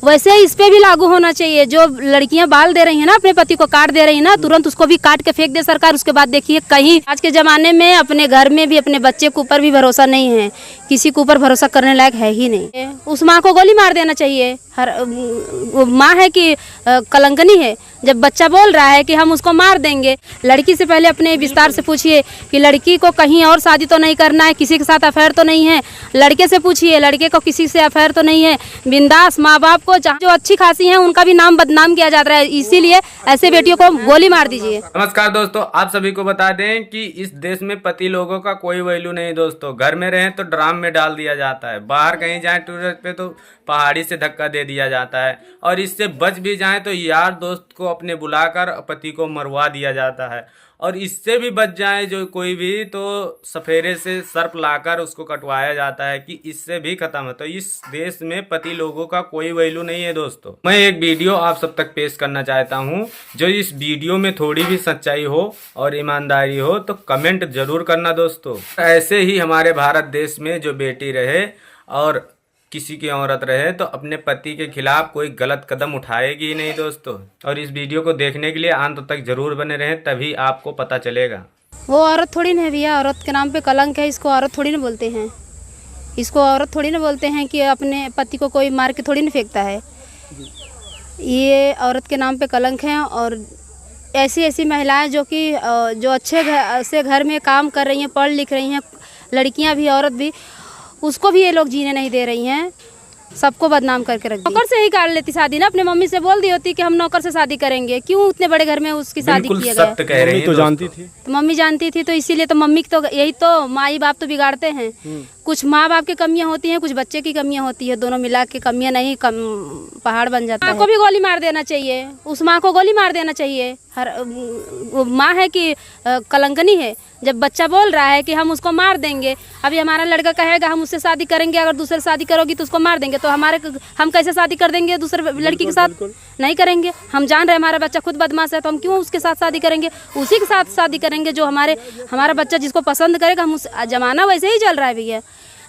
वैसे इस पे भी लागू होना चाहिए। जो लड़कियां बाल दे रही हैं ना, अपने पति को काट दे रही हैं ना, तुरंत उसको भी काट के फेंक दे सरकार। उसके बाद देखिए, कहीं आज के ज़माने में अपने घर में भी अपने बच्चे के ऊपर भी भरोसा नहीं है, किसी के ऊपर भरोसा करने लायक है ही नहीं। उस माँ को गोली मार देना चाहिए। हर माँ है कि कलंकनी है, जब बच्चा बोल रहा है कि हम उसको मार देंगे। लड़की से पहले अपने विस्तार से पूछिए कि लड़की को कहीं और शादी तो नहीं करना है, किसी के साथ अफेयर तो नहीं है। लड़के से पूछिए, लड़के को किसी से अफेयर तो नहीं है। बिंदास माँ बाप को जो अच्छी खासी हैं उनका भी नाम बदनाम किया जाता है, इसीलिए ऐसे बेटियों को गोली मार दीजिए। नमस्कार दोस्तों, आप सभी को बता दें कि इस देश में पति लोगों का कोई वैल्यू नहीं दोस्तों। घर में रहें तो ड्राम में डाल दिया जाता है, बाहर कहीं जाएं टूरिस्ट पे तो पहाड़ी से धक्का दे दिया जाता है, और इससे बच भी जाएं तो यार दोस्त को अपने बुलाकर पति को मरवा दिया जाता है। और इससे भी बच जाए जो कोई भी तो सफेरे से सर्प लाकर उसको कटवाया जाता है कि इससे भी खत्म है। तो इस देश में पति लोगों का कोई वैल्यू नहीं है दोस्तों। मैं एक वीडियो आप सब तक पेश करना चाहता हूं, जो इस वीडियो में थोड़ी भी सच्चाई हो और ईमानदारी हो तो कमेंट जरूर करना दोस्तों। ऐसे ही हमारे भारत देश में जो बेटी रहे और किसी की औरत रहे तो अपने पति के खिलाफ कोई गलत कदम उठाएगी ही नहीं दोस्तों। और इस वीडियो को देखने के लिए अंत तक जरूर बने रहें, तभी आपको पता चलेगा। वो औरत थोड़ी ना है भैया, औरत के नाम पे कलंक है, इसको औरत थोड़ी ना बोलते हैं। इसको औरत थोड़ी ना बोलते हैं कि अपने पति को कोई मार के थोड़ी ना फेंकता है। ये औरत के नाम पे कलंक है। और ऐसी ऐसी महिलाएं जो कि जो अच्छे घर से घर में काम कर रही हैं, पढ़ लिख रही हैं, लड़कियां भी औरत भी, उसको भी ये लोग जीने नहीं दे रही हैं, सबको बदनाम करके रख दी। नौकर से ही कर लेती शादी ना, अपने मम्मी से बोल दी होती कि हम नौकर से शादी करेंगे। क्यों उतने बड़े घर में उसकी शादी किया गया? कह रही तो जानती थी, तो मम्मी जानती थी, तो इसीलिए तो मम्मी तो यही तो माई बाप तो बिगाड़ते हैं। कुछ माँ बाप की कमियां होती हैं, कुछ बच्चे की कमियां होती है, दोनों मिला के कमियां नहीं पहाड़ बन जाता है। माँ को भी गोली मार देना चाहिए, उस माँ को गोली मार देना चाहिए। हर माँ है कि कलंकनी है, जब बच्चा बोल रहा है कि हम उसको मार देंगे। अभी हमारा लड़का कहेगा हम उससे शादी करेंगे, अगर दूसरे शादी करोगी तो उसको मार देंगे, तो हम कैसे शादी कर देंगे दूसरे लड़की के साथ? नहीं करेंगे। हम जान रहे हमारा बच्चा खुद बदमाश है, तो हम क्यों उसके साथ शादी करेंगे? उसी के साथ शादी करेंगे जो हमारा बच्चा जिसको पसंद करेगा। हम जमाना वैसे ही चल रहा है भैया,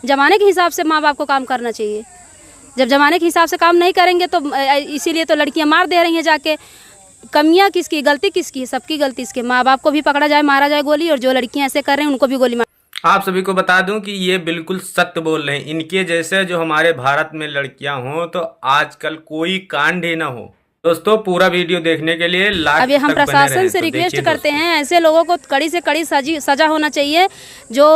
जमाने के हिसाब से माँ बाप को काम करना चाहिए। जब जमाने के हिसाब से काम नहीं करेंगे तो इसीलिए तो लड़कियां मार दे रही हैं जाके। कमियां किसकी, गलती किसकी? सबकी गलती इसके माँ बाप को भी पकड़ा जाए, मारा जाए गोली, और जो लड़कियां ऐसे कर रहे हैं उनको भी गोली मार। आप सभी को बता दूं कि ये बिल्कुल सत्य बोल रहे हैं। इनके जैसे जो हमारे भारत में लड़कियां हों तो आजकल कोई कांड ही ना हो दोस्तों। पूरा वीडियो देखने के लिए लास्ट अभी हम प्रशासन से रिक्वेस्ट करते हैं, ऐसे लोगों को कड़ी से कड़ी सजा होना चाहिए जो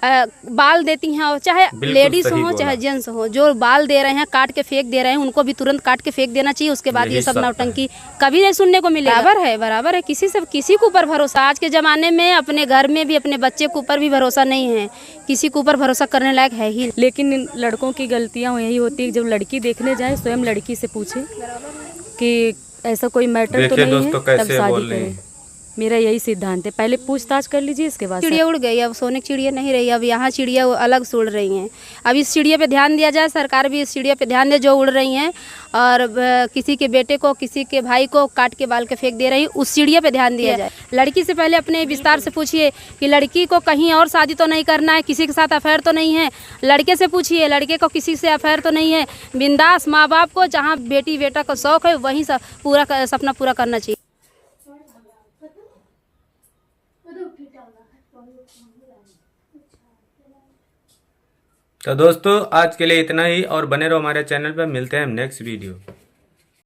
बाल देती हैं, और चाहे लेडीज हो चाहे जेंट्स हो, जो बाल दे रहे हैं, काट के फेंक दे रहे हैं, उनको भी तुरंत काट के फेंक देना चाहिए। उसके बाद ये सब नौटंकी कभी नहीं सुनने को मिलेगा। बराबर है, किसी के ऊपर भरोसा आज के ज़माने में अपने घर में भी अपने बच्चे के ऊपर भी भरोसा नहीं है, किसी के ऊपर भरोसा करने लायक है ही। लेकिन लड़कों की गलतियाँ यही होती है, जब लड़की देखने जाए स्वयं लड़की से पूछे कि ऐसा कोई मैटर तो नहीं है, तब शादी करें। मेरा यही सिद्धांत है, पहले पूछताछ कर लीजिए, इसके बाद। चिड़िया उड़ गई, अब सोने की चिड़िया नहीं रही, अब यहाँ चिड़िया अलग से उड़ रही हैं। अब इस चिड़िया पे ध्यान दिया जाए, सरकार भी इस चिड़िया पे ध्यान दे जो उड़ रही हैं, और किसी के बेटे को, किसी के भाई को काट के बाल के फेंक दे रही, उस चिड़िया पे ध्यान दिया जाए। लड़की से पहले अपने विस्तार से पूछिए कि लड़की को कहीं और शादी तो नहीं करना है, किसी के साथ अफेयर तो नहीं है। लड़के से पूछिए, लड़के को किसी से अफेयर तो नहीं है। बिंदास माँ बाप को जहाँ बेटी बेटा का शौक है वहीं पूरा सपना पूरा करना चाहिए। तो दोस्तों आज के लिए इतना ही, और बने रहो हमारे चैनल पर। मिलते हैं हम नेक्स्ट वीडियो।